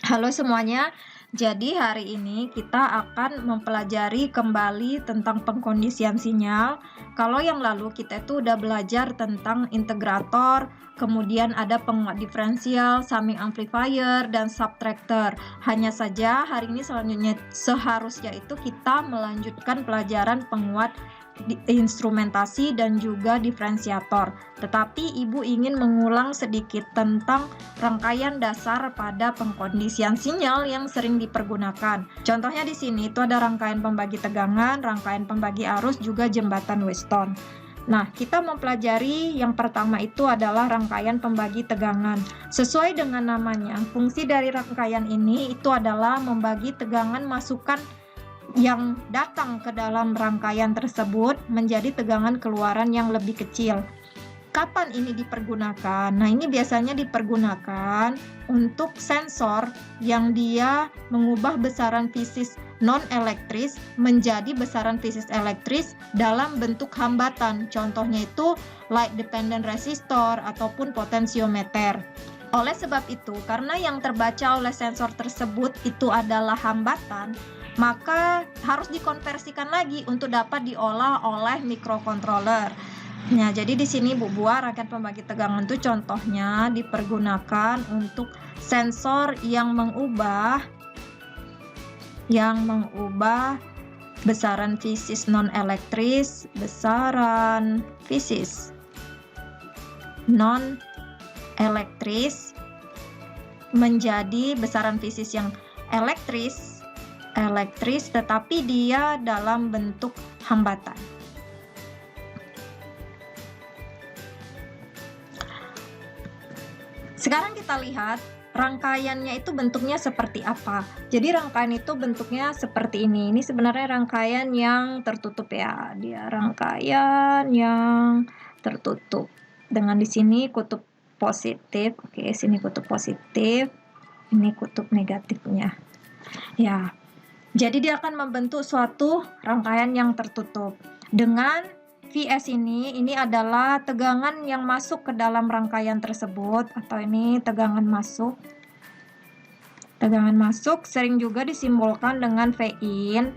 Halo semuanya, jadi hari ini kita akan mempelajari kembali tentang pengkondisian sinyal. Kalau yang lalu kita itu udah belajar tentang integrator, kemudian ada penguat diferensial, summing amplifier, dan subtractor. Hanya saja hari ini selanjutnya seharusnya itu kita melanjutkan pelajaran penguat instrumentasi dan juga diferensiator. Tetapi Ibu ingin mengulang sedikit tentang rangkaian dasar pada pengkondisian sinyal yang sering dipergunakan. Contohnya di sini itu ada rangkaian pembagi tegangan, rangkaian pembagi arus, juga jembatan Weston. Nah, kita mempelajari yang pertama itu adalah rangkaian pembagi tegangan. Sesuai dengan namanya, fungsi dari rangkaian ini itu adalah membagi tegangan masukan yang datang ke dalam rangkaian tersebut menjadi tegangan keluaran yang lebih kecil. Kapan ini dipergunakan? Nah, ini biasanya dipergunakan untuk sensor yang dia mengubah besaran fisis non-elektris menjadi besaran fisis elektris dalam bentuk hambatan. Contohnya itu light dependent resistor ataupun potensiometer. Oleh sebab itu, karena yang terbaca oleh sensor tersebut itu adalah hambatan, maka harus dikonversikan lagi untuk dapat diolah oleh microcontroller. Nah, jadi di sini Bu Buah rangkaian pembagi tegangan itu contohnya dipergunakan untuk sensor yang mengubah besaran fisis non-elektris, besaran fisis non-elektris menjadi besaran fisis yang elektris tetapi dia dalam bentuk hambatan. Sekarang kita lihat rangkaiannya itu bentuknya seperti apa. Jadi rangkaian itu bentuknya seperti ini. Ini sebenarnya rangkaian yang tertutup ya. Dia rangkaian yang tertutup. Dengan di sini kutub positif. Oke, sini kutub positif. Ini kutub negatifnya. Ya. Jadi dia akan membentuk suatu rangkaian yang tertutup. Dengan Vs ini adalah tegangan yang masuk ke dalam rangkaian tersebut, atau ini tegangan masuk. Tegangan masuk sering juga disimbolkan dengan Vin.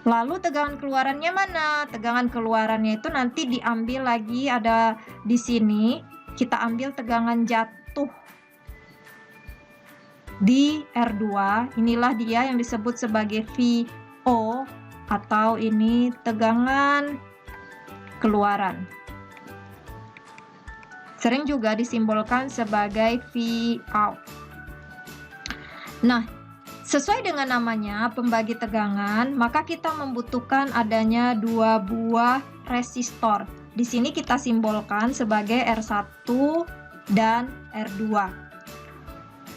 Lalu tegangan keluarannya mana? Tegangan keluarannya itu nanti diambil lagi, ada di sini. Kita ambil tegangan jatuh di R2, inilah dia yang disebut sebagai VO, atau ini tegangan keluaran. Sering juga disimbolkan sebagai Vout. Nah, sesuai dengan namanya pembagi tegangan, maka kita membutuhkan adanya dua buah resistor. Di sini kita simbolkan sebagai R1 dan R2.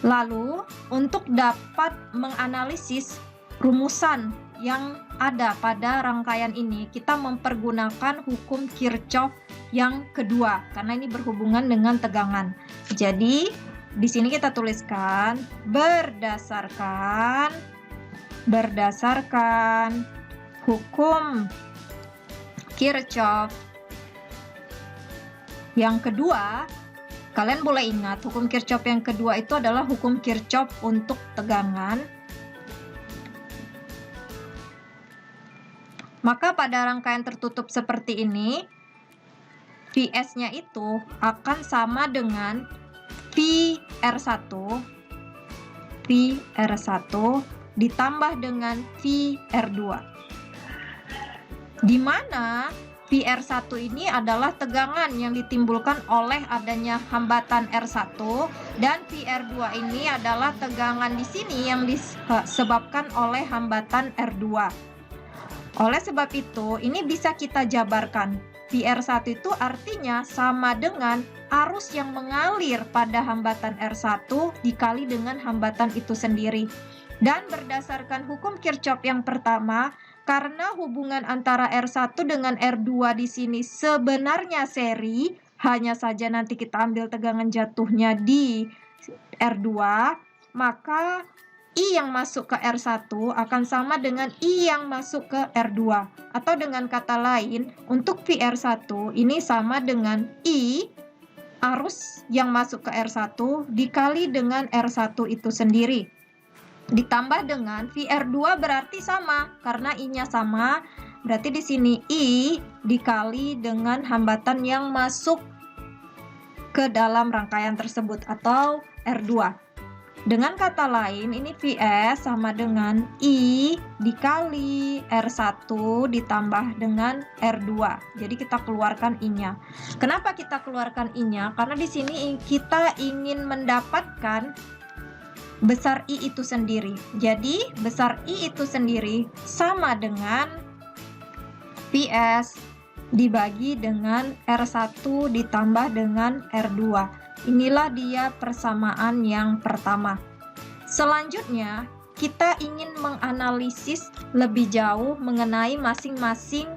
Lalu, untuk dapat menganalisis rumusan yang ada pada rangkaian ini, kita mempergunakan hukum Kirchhoff yang kedua, karena ini berhubungan dengan tegangan. Jadi, di sini kita tuliskan berdasarkan hukum Kirchhoff yang kedua. Kalian boleh ingat, hukum Kirchhoff yang kedua itu adalah hukum Kirchhoff untuk tegangan. Maka pada rangkaian tertutup seperti ini, Vs-nya itu akan sama dengan VR1 ditambah dengan VR2. Di mana VR1 ini adalah tegangan yang ditimbulkan oleh adanya hambatan R1, dan VR2 ini adalah tegangan di sini yang disebabkan oleh hambatan R2. Oleh sebab itu, ini bisa kita jabarkan. VR1 itu artinya sama dengan arus yang mengalir pada hambatan R1 dikali dengan hambatan itu sendiri. Dan berdasarkan hukum Kirchhoff yang pertama, karena hubungan antara R1 dengan R2 di sini sebenarnya seri, hanya saja nanti kita ambil tegangan jatuhnya di R2, maka I yang masuk ke R1 akan sama dengan I yang masuk ke R2. Atau dengan kata lain, untuk VR1 ini sama dengan I arus yang masuk ke R1 dikali dengan R1 itu sendiri. ditambah dengan VR2 berarti sama, karena I-nya sama, berarti di sini I dikali dengan hambatan yang masuk ke dalam rangkaian tersebut atau R2. Dengan kata lain, ini Vs sama dengan I dikali R1 ditambah dengan R2. Jadi kita keluarkan I-nya. Kenapa kita keluarkan I-nya? Karena di sini kita ingin mendapatkan besar I itu sendiri. Jadi besar I itu sendiri sama dengan Vs dibagi dengan R1 ditambah dengan R2. Inilah dia persamaan yang pertama. Selanjutnya, kita ingin menganalisis lebih jauh mengenai masing-masing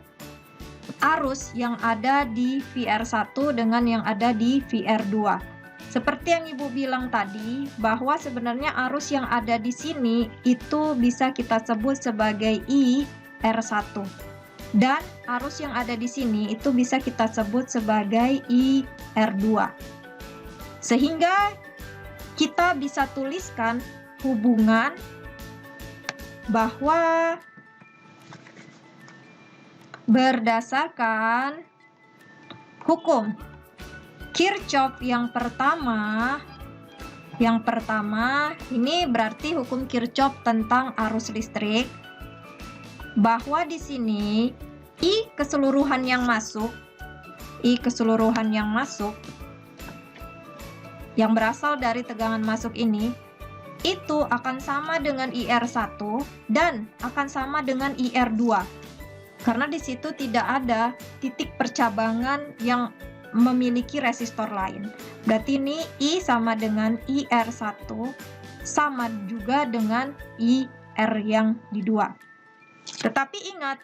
arus yang ada di VR1 dengan yang ada di VR2. Seperti yang Ibu bilang tadi, bahwa sebenarnya arus yang ada di sini itu bisa kita sebut sebagai IR1. Dan arus yang ada di sini itu bisa kita sebut sebagai IR2. Sehingga kita bisa tuliskan hubungan bahwa berdasarkan hukum Kirchhoff yang pertama ini berarti hukum Kirchhoff tentang arus listrik, bahwa di sini I keseluruhan yang masuk yang berasal dari tegangan masuk ini itu akan sama dengan IR1 dan akan sama dengan IR2. Karena di situ tidak ada titik percabangan yang memiliki resistor lain. Berarti ini I sama dengan IR1 sama juga dengan IR yang di 2. Tetapi ingat,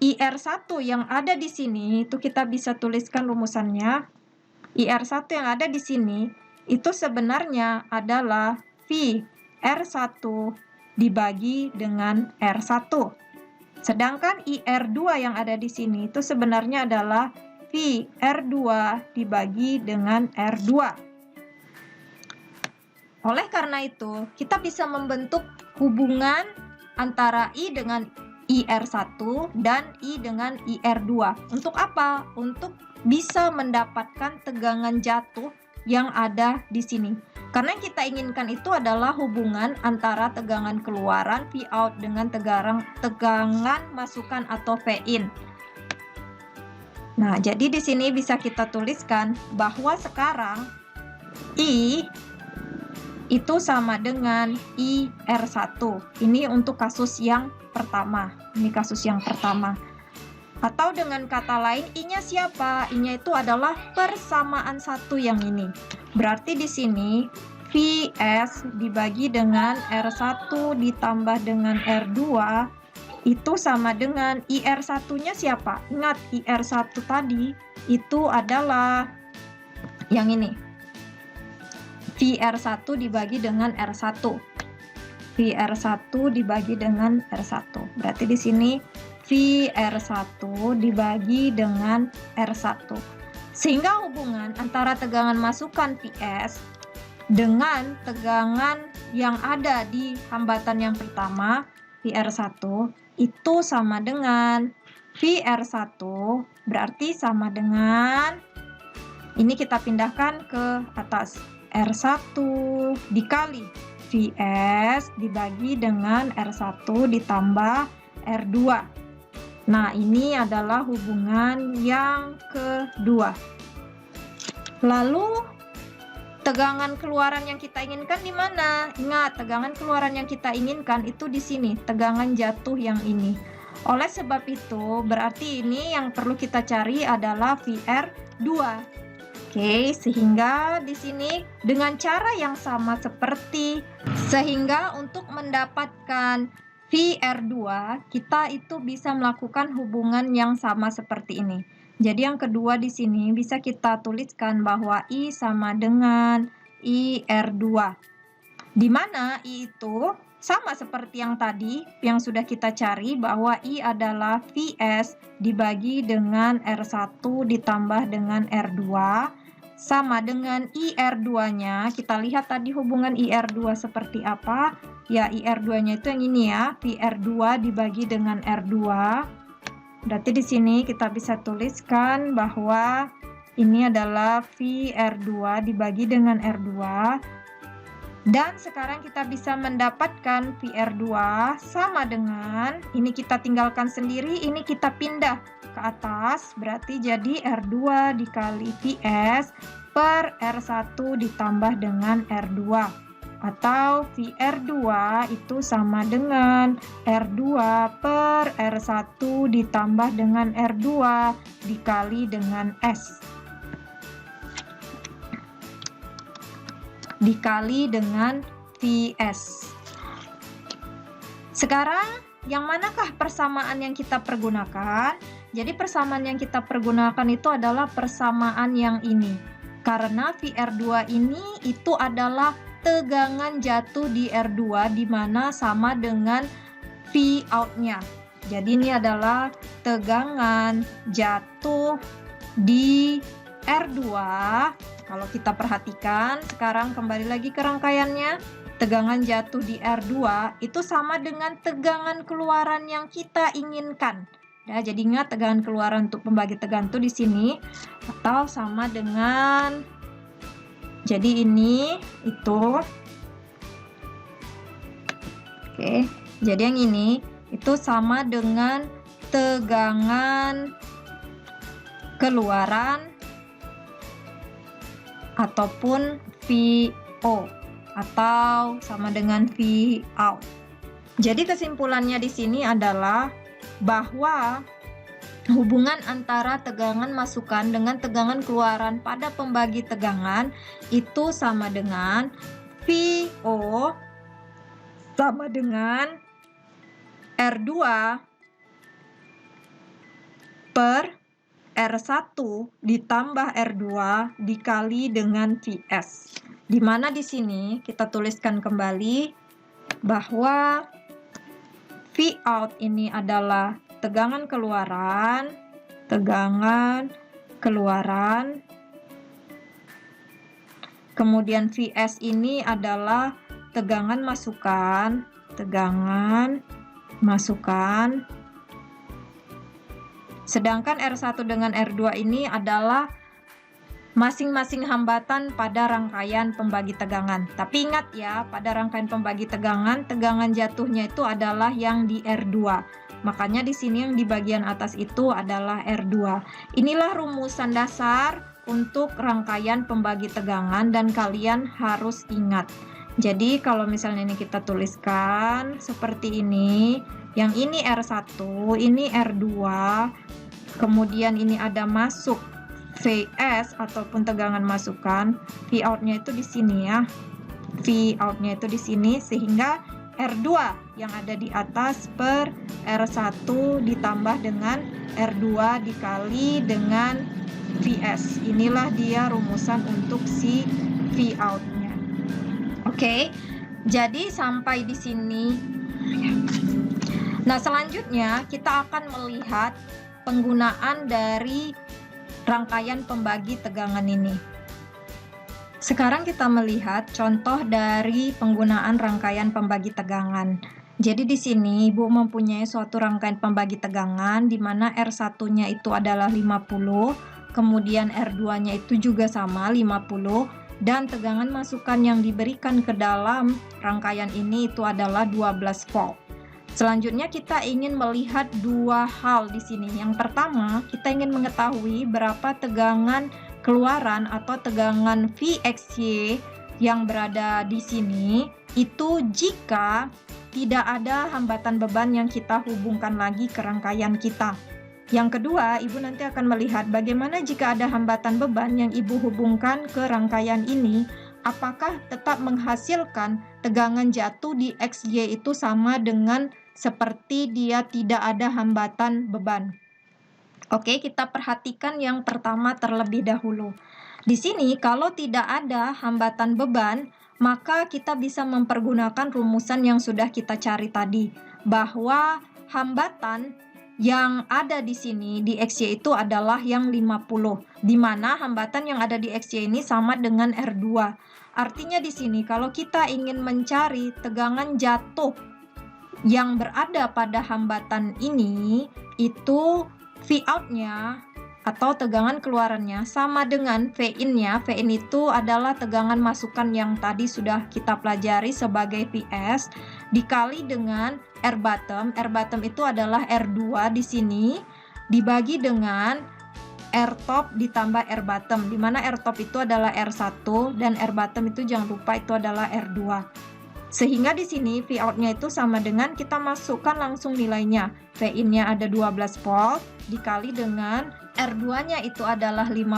IR1 yang ada di sini itu kita bisa tuliskan rumusannya. IR1 yang ada di sini itu sebenarnya adalah VR1 dibagi dengan R1. Sedangkan IR2 yang ada di sini itu sebenarnya adalah VR2 dibagi dengan R2. Oleh karena itu, kita bisa membentuk hubungan antara I dengan IR1 dan I dengan IR2. Untuk apa? Untuk bisa mendapatkan tegangan jatuh yang ada di sini. Karena yang kita inginkan itu adalah hubungan antara tegangan keluaran Vout dengan tegangan masukan atau Vin. Nah, jadi di sini bisa kita tuliskan bahwa sekarang I itu sama dengan IR1. Ini untuk kasus yang pertama. Atau dengan kata lain, I-nya siapa? I-nya itu adalah persamaan satu yang ini. Berarti di sini Vs dibagi dengan R1 ditambah dengan R2 itu sama dengan IR1-nya siapa? Ingat, IR1 tadi itu adalah yang ini. VR1 dibagi dengan R1. VR1 dibagi dengan R1. Berarti di sini VR1 dibagi dengan R1. Sehingga hubungan antara tegangan masukan Vs dengan tegangan yang ada di hambatan yang pertama, VR1, itu sama dengan VR1 berarti sama dengan, ini kita pindahkan ke atas, R1 dikali Vs dibagi dengan R1 ditambah R2. Nah, ini adalah hubungan yang kedua. Lalu, tegangan keluaran yang kita inginkan di mana? Ingat, tegangan keluaran yang kita inginkan itu di sini, tegangan jatuh yang ini. Oleh sebab itu, berarti ini yang perlu kita cari adalah VR2. Oke, sehingga di sini dengan cara yang sama sehingga untuk mendapatkan VR2, kita itu bisa melakukan hubungan yang sama seperti ini. Jadi yang kedua di sini bisa kita tuliskan bahwa I sama dengan IR2. Di mana I itu sama seperti yang tadi yang sudah kita cari, bahwa I adalah Vs dibagi dengan R1 ditambah dengan R2. sama dengan IR2-nya. Kita lihat tadi hubungan IR2 seperti apa. Ya, IR2-nya itu yang ini ya, VR2 dibagi dengan R2. Berarti di sini kita bisa tuliskan bahwa ini adalah VR2 dibagi dengan R2. Dan sekarang kita bisa mendapatkan VR2 sama dengan, ini kita tinggalkan sendiri, ini kita pindah ke atas, berarti jadi R2 dikali Vs per R1 ditambah dengan R2. Atau VR2 itu sama dengan R2 per R1 ditambah dengan R2 dikali dengan S. Dikali dengan Vs. Sekarang, yang manakah persamaan yang kita pergunakan? Jadi persamaan yang kita pergunakan itu adalah persamaan yang ini. Karena VR2 ini itu adalah tegangan jatuh di R2 di mana sama dengan V out-nya. Jadi ini adalah tegangan jatuh di R2. Kalau kita perhatikan, sekarang kembali lagi ke rangkaiannya, tegangan jatuh di R2 itu sama dengan tegangan keluaran yang kita inginkan. Ya, jadi ingat tegangan keluaran untuk pembagi tegangan itu di sini, atau sama dengan, jadi ini, itu. Oke, jadi yang ini, itu sama dengan tegangan keluaran ataupun VO atau sama dengan V out. Jadi kesimpulannya di sini adalah bahwa hubungan antara tegangan masukan dengan tegangan keluaran pada pembagi tegangan itu sama dengan VO sama dengan R2 per R1 ditambah R2 dikali dengan Vs. Dimana di sini kita tuliskan kembali bahwa V out ini adalah tegangan keluaran, kemudian Vs ini adalah tegangan masukan, sedangkan R1 dengan R2 ini adalah masing-masing hambatan pada rangkaian pembagi tegangan. Tapi ingat ya, pada rangkaian pembagi tegangan, tegangan jatuhnya itu adalah yang di R2. Makanya di sini yang di bagian atas itu adalah R2. Inilah rumusan dasar untuk rangkaian pembagi tegangan dan kalian harus ingat. Jadi kalau misalnya ini kita tuliskan seperti ini, yang ini R1, ini R2, kemudian ini ada masuk Vs ataupun tegangan masukan, V out-nya itu di sini ya. V out-nya itu di sini, sehingga R2 yang ada di atas per R1 ditambah dengan R2 dikali dengan Vs. Inilah dia rumusan untuk si V out-nya. Oke, jadi sampai di sini. Nah, selanjutnya kita akan melihat penggunaan dari rangkaian pembagi tegangan ini. Sekarang kita melihat contoh dari penggunaan rangkaian pembagi tegangan. Jadi di sini Ibu mempunyai suatu rangkaian pembagi tegangan di mana R1-nya itu adalah 50, kemudian R2-nya itu juga sama 50, dan tegangan masukan yang diberikan ke dalam rangkaian ini itu adalah 12 volt. Selanjutnya kita ingin melihat dua hal di sini. Yang pertama, kita ingin mengetahui berapa tegangan keluaran atau tegangan VXY yang berada di sini itu jika tidak ada hambatan beban yang kita hubungkan lagi ke rangkaian kita. Yang kedua, Ibu nanti akan melihat bagaimana jika ada hambatan beban yang Ibu hubungkan ke rangkaian ini, apakah tetap menghasilkan tegangan jatuh di XY itu sama dengan seperti dia tidak ada hambatan beban. Oke, kita perhatikan yang pertama terlebih dahulu. Di sini kalau tidak ada hambatan beban, maka kita bisa mempergunakan rumusan yang sudah kita cari tadi, bahwa hambatan yang ada di sini di XY itu adalah yang 50, di mana hambatan yang ada di XY ini sama dengan R2. Artinya di sini kalau kita ingin mencari tegangan jatuh yang berada pada hambatan ini, itu Vout-nya atau tegangan keluarannya sama dengan Vin-nya. Vin itu adalah tegangan masukan yang tadi sudah kita pelajari sebagai Vs dikali dengan R bottom. R bottom itu adalah R2 di sini dibagi dengan R top ditambah R bottom, di mana R top itu adalah R1 dan R bottom itu jangan lupa itu adalah R2. Sehingga di sini Vout-nya itu sama dengan kita masukkan langsung nilainya. Vin-nya ada 12 volt dikali dengan R2-nya itu adalah 50.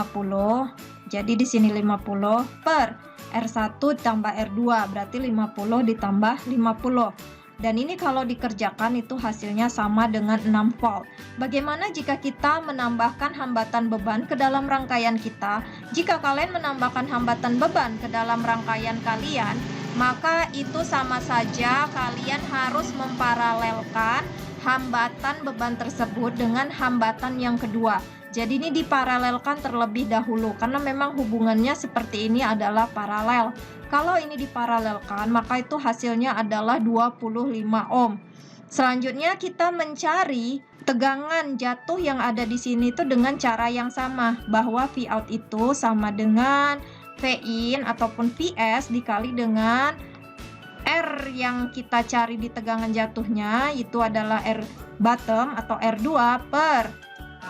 Jadi di sini 50 per R1 tambah R2 berarti 50 ditambah 50. Dan ini kalau dikerjakan itu hasilnya sama dengan 6 volt. Bagaimana jika kita menambahkan hambatan beban ke dalam rangkaian kita? Jika kalian menambahkan hambatan beban ke dalam rangkaian kalian, maka itu sama saja kalian harus memparalelkan hambatan beban tersebut dengan hambatan yang kedua. Jadi ini diparalelkan terlebih dahulu karena memang hubungannya seperti ini adalah paralel. Kalau ini diparalelkan maka itu hasilnya adalah 25 ohm. Selanjutnya kita mencari tegangan jatuh yang ada di sini itu dengan cara yang sama, bahwa Vout itu sama dengan Vin ataupun Vs dikali dengan R yang kita cari di tegangan jatuhnya, itu adalah R bottom atau R2 per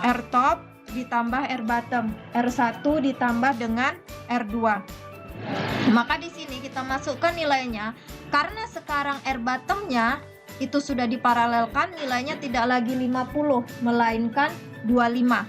R top ditambah R bottom, R1 ditambah dengan R2. Maka di sini kita masukkan nilainya, karena sekarang R bottomnya itu sudah diparalelkan, nilainya tidak lagi 50 melainkan 25.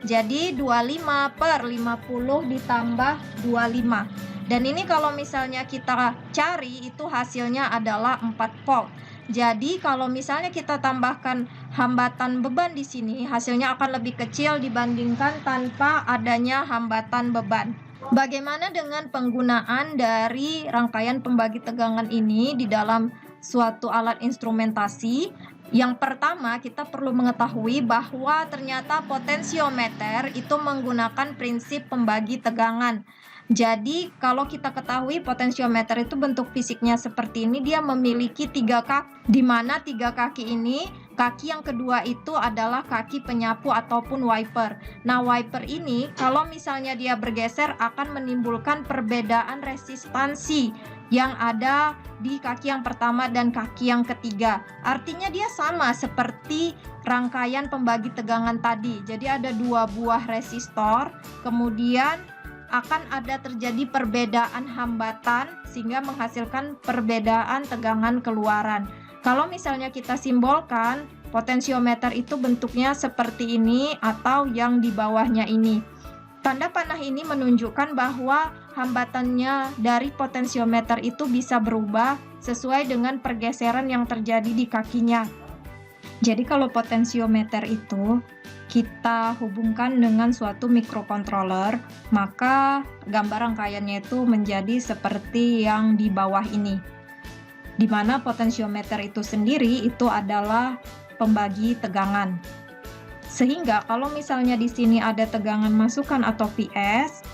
Jadi 25 per 50 ditambah 25. Dan ini kalau misalnya kita cari itu hasilnya adalah 4 volt. Jadi kalau misalnya kita tambahkan hambatan beban di sini, hasilnya akan lebih kecil dibandingkan tanpa adanya hambatan beban. Bagaimana dengan penggunaan dari rangkaian pembagi tegangan ini di dalam suatu alat instrumentasi? Yang pertama, kita perlu mengetahui bahwa ternyata potensiometer itu menggunakan prinsip pembagi tegangan. Jadi, kalau kita ketahui potensiometer itu bentuk fisiknya seperti ini, dia memiliki 3 kaki, di mana 3 kaki ini, kaki yang kedua itu adalah kaki penyapu ataupun wiper. Nah, wiper ini kalau misalnya dia bergeser akan menimbulkan perbedaan resistansi yang ada di kaki yang pertama dan kaki yang ketiga. Artinya dia sama seperti rangkaian pembagi tegangan tadi. Jadi ada 2 buah resistor, kemudian akan ada terjadi perbedaan hambatan sehingga menghasilkan perbedaan tegangan keluaran. Kalau misalnya kita simbolkan, potensiometer itu bentuknya seperti ini atau yang di bawahnya ini. Tanda panah ini menunjukkan bahwa hambatannya dari potensiometer itu bisa berubah sesuai dengan pergeseran yang terjadi di kakinya. Jadi kalau potensiometer itu kita hubungkan dengan suatu microcontroller, maka gambar rangkaiannya itu menjadi seperti yang di bawah ini. Di mana potensiometer itu sendiri itu adalah pembagi tegangan. Sehingga kalau misalnya di sini ada tegangan masukan atau Vs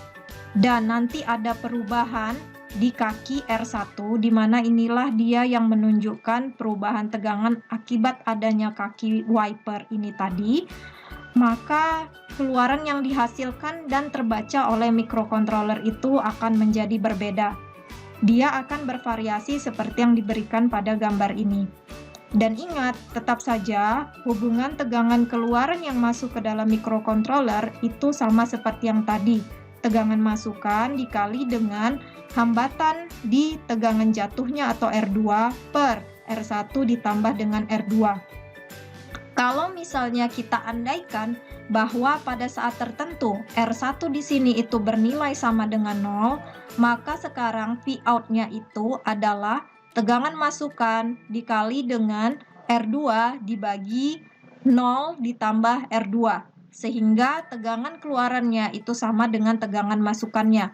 dan nanti ada perubahan di kaki R1, di mana inilah dia yang menunjukkan perubahan tegangan akibat adanya kaki wiper ini tadi, maka keluaran yang dihasilkan dan terbaca oleh microcontroller itu akan menjadi berbeda. Dia akan bervariasi seperti yang diberikan pada gambar ini. Dan ingat, tetap saja hubungan tegangan keluaran yang masuk ke dalam microcontroller itu sama seperti yang tadi. Tegangan masukan dikali dengan hambatan di tegangan jatuhnya atau R2 per R1 ditambah dengan R2. Kalau misalnya kita andaikan bahwa pada saat tertentu R1 di sini itu bernilai sama dengan 0, maka sekarang Vout-nya itu adalah tegangan masukan dikali dengan R2 dibagi 0 ditambah R2. Sehingga tegangan keluarannya itu sama dengan tegangan masukannya.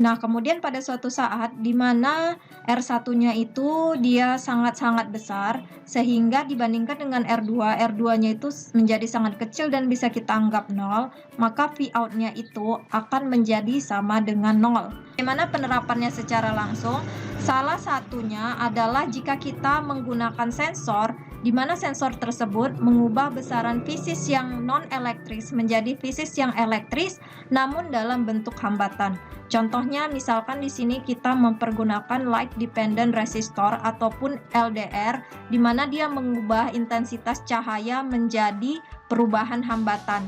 Nah, kemudian pada suatu saat di mana R1-nya itu dia sangat-sangat besar, sehingga dibandingkan dengan R2, R2-nya itu menjadi sangat kecil dan bisa kita anggap nol, maka Vout-nya itu akan menjadi sama dengan nol. Bagaimana penerapannya secara langsung? Salah satunya adalah jika kita menggunakan sensor, di mana sensor tersebut mengubah besaran fisis yang non-elektris menjadi fisis yang elektris, namun dalam bentuk hambatan. Contohnya misalkan di sini kita mempergunakan light dependent resistor ataupun LDR, di mana dia mengubah intensitas cahaya menjadi perubahan hambatan.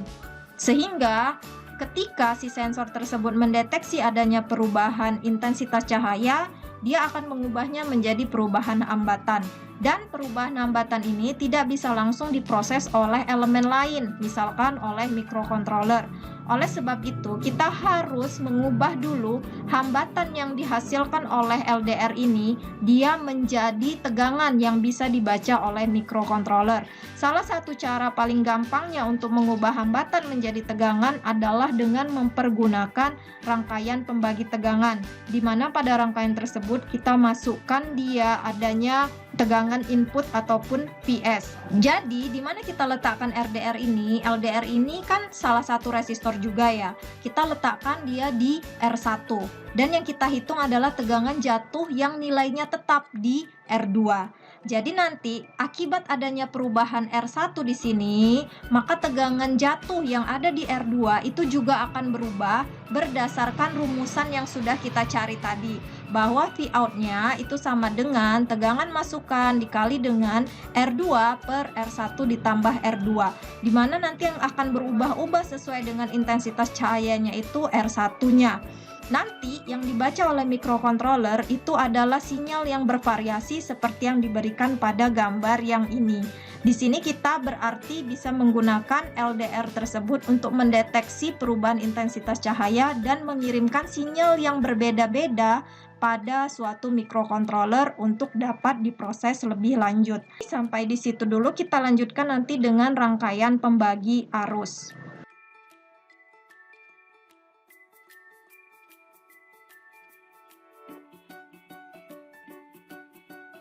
Sehingga ketika si sensor tersebut mendeteksi adanya perubahan intensitas cahaya, dia akan mengubahnya menjadi perubahan hambatan. Dan perubahan hambatan ini tidak bisa langsung diproses oleh elemen lain, misalkan oleh microcontroller. Oleh sebab itu, kita harus mengubah dulu hambatan yang dihasilkan oleh LDR ini, dia menjadi tegangan yang bisa dibaca oleh microcontroller. Salah satu cara paling gampangnya untuk mengubah hambatan menjadi tegangan adalah dengan mempergunakan rangkaian pembagi tegangan, di mana pada rangkaian tersebut kita masukkan dia adanya tegangan input ataupun PS. Jadi, di mana kita letakkan RDR ini? LDR ini kan salah satu resistor juga ya. Kita letakkan dia di R1. Dan yang kita hitung adalah tegangan jatuh yang nilainya tetap di R2. Jadi nanti akibat adanya perubahan R1 di sini, maka tegangan jatuh yang ada di R2 itu juga akan berubah berdasarkan rumusan yang sudah kita cari tadi, bahwa Vout-nya itu sama dengan tegangan masukan dikali dengan R2 per R1 ditambah R2, di mana nanti yang akan berubah-ubah sesuai dengan intensitas cahayanya itu R1-nya. Nanti yang dibaca oleh microcontroller itu adalah sinyal yang bervariasi seperti yang diberikan pada gambar yang ini. Di sini kita berarti bisa menggunakan LDR tersebut untuk mendeteksi perubahan intensitas cahaya dan mengirimkan sinyal yang berbeda-beda pada suatu microcontroller untuk dapat diproses lebih lanjut. Sampai di situ dulu, kita lanjutkan nanti dengan rangkaian pembagi arus.